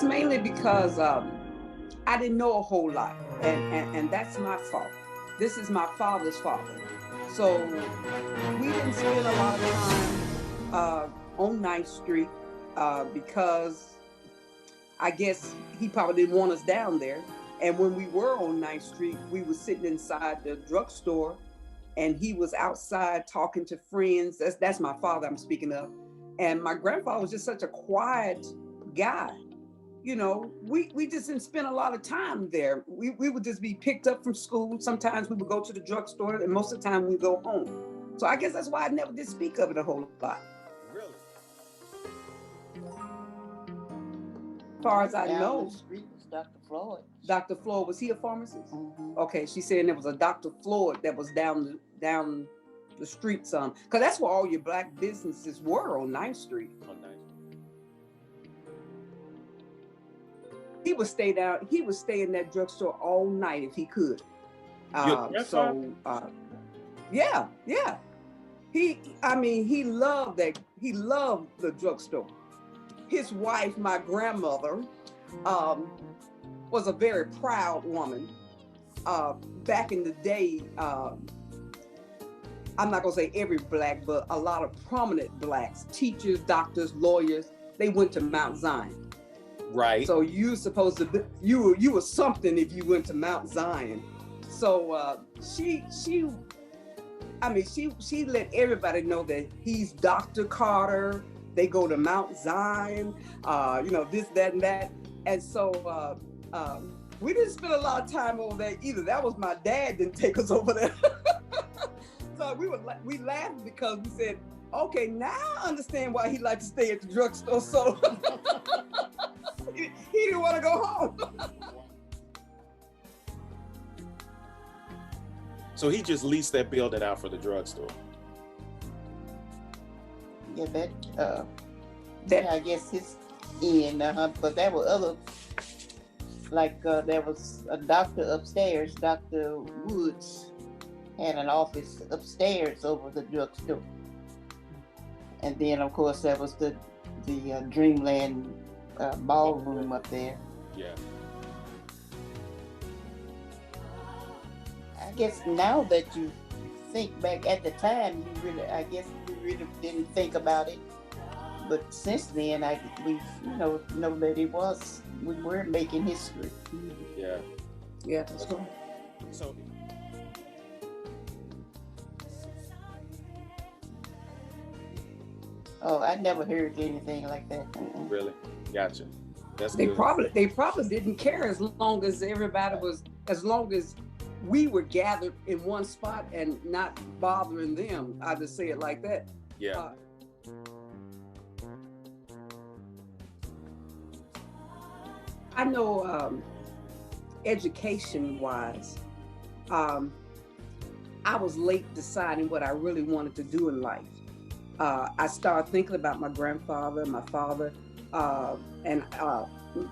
it's mainly because I didn't know a whole lot, and that's my fault. This is my father's father, so we didn't spend a lot of time on Ninth Street because I guess he probably didn't want us down there. And when we were on Ninth Street, we were sitting inside the drugstore, and he was outside talking to friends. That's my father I'm speaking of. And my grandfather was just such a quiet guy. We just didn't spend a lot of time there. We would just be picked up from school. Sometimes we would go to the drugstore, and most of the time we go home. So I guess that's why I never did speak of it a whole lot. Really? As far as I Down know, the street was Dr. Floyd. Dr. Floyd, was he a pharmacist? Mm-hmm. Okay, she's saying there was a Dr. Floyd that was down the street some, because that's where all your black businesses were on 9th Street. On Ninth. He would stay in that drugstore all night if he could. Your grandfather? Yeah. He loved that. He loved the drugstore. His wife, my grandmother, was a very proud woman. Back in the day, I'm not gonna say every black, but a lot of prominent blacks, teachers, doctors, lawyers, they went to Mount Zion. Right. So you supposed to be, you were something if you went to Mount Zion. So she let everybody know that he's Dr. Carter. They go to Mount Zion, this, that, and that. And so we didn't spend a lot of time over there either. That was my dad didn't take us over there. So we laughed because we said, okay, now I understand why he liked to stay at the drugstore. So he didn't want to go home. So he just leased that building out for the drugstore. Yeah, I guess his end, but there were other, like there was a doctor upstairs, Dr. Woods had an office upstairs over the drugstore. And then of course there was the Dreamland ballroom up there. Yeah. I guess now that you think back at the time, you really didn't think about it. But since then, we know that we were making history. Yeah. Yeah, that's right. So. Oh, I never heard anything like that. Really? Gotcha. That's They good. probably didn't care as long as as long as we were gathered in one spot and not bothering them. I just say it like that. Yeah. I know education-wise, I was late deciding what I really wanted to do in life. I started thinking about my grandfather, my father, and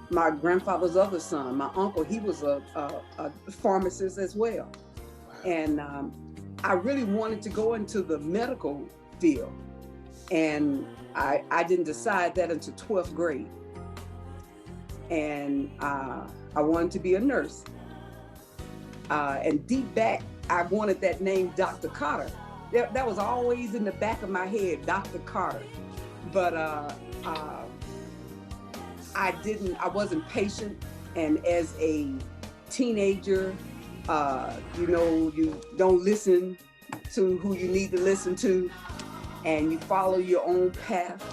my grandfather's other son, my uncle. He was a pharmacist as well. And I really wanted to go into the medical field. And I didn't decide that until 12th grade. And I wanted to be a nurse. And deep back, I wanted that name, Dr. Carter. That was always in the back of my head, Dr. Carter. But I wasn't patient. And as a teenager, you don't listen to who you need to listen to, and you follow your own path.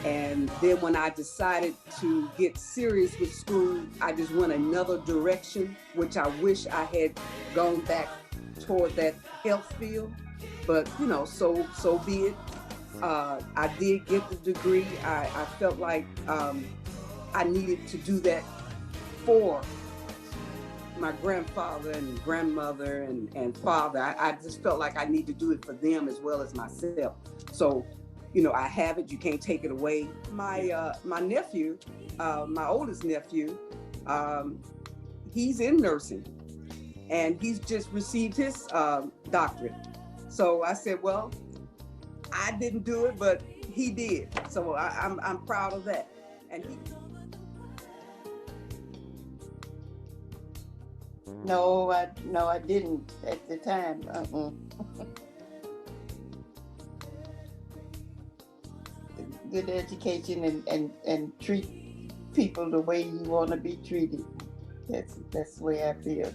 And then when I decided to get serious with school, I just went another direction, which I wish I had gone back toward that health field. But, so be it. I did get the degree. I felt like I needed to do that for my grandfather and grandmother and father. I just felt like I need to do it for them as well as myself. So, I have it. You can't take it away. My nephew, my oldest nephew, he's in nursing, and he's just received his doctorate. So I said, well, I didn't do it, but he did. So I'm proud of that. And No, I didn't at the time. Good education and treat people the way you want to be treated. That's the way I feel.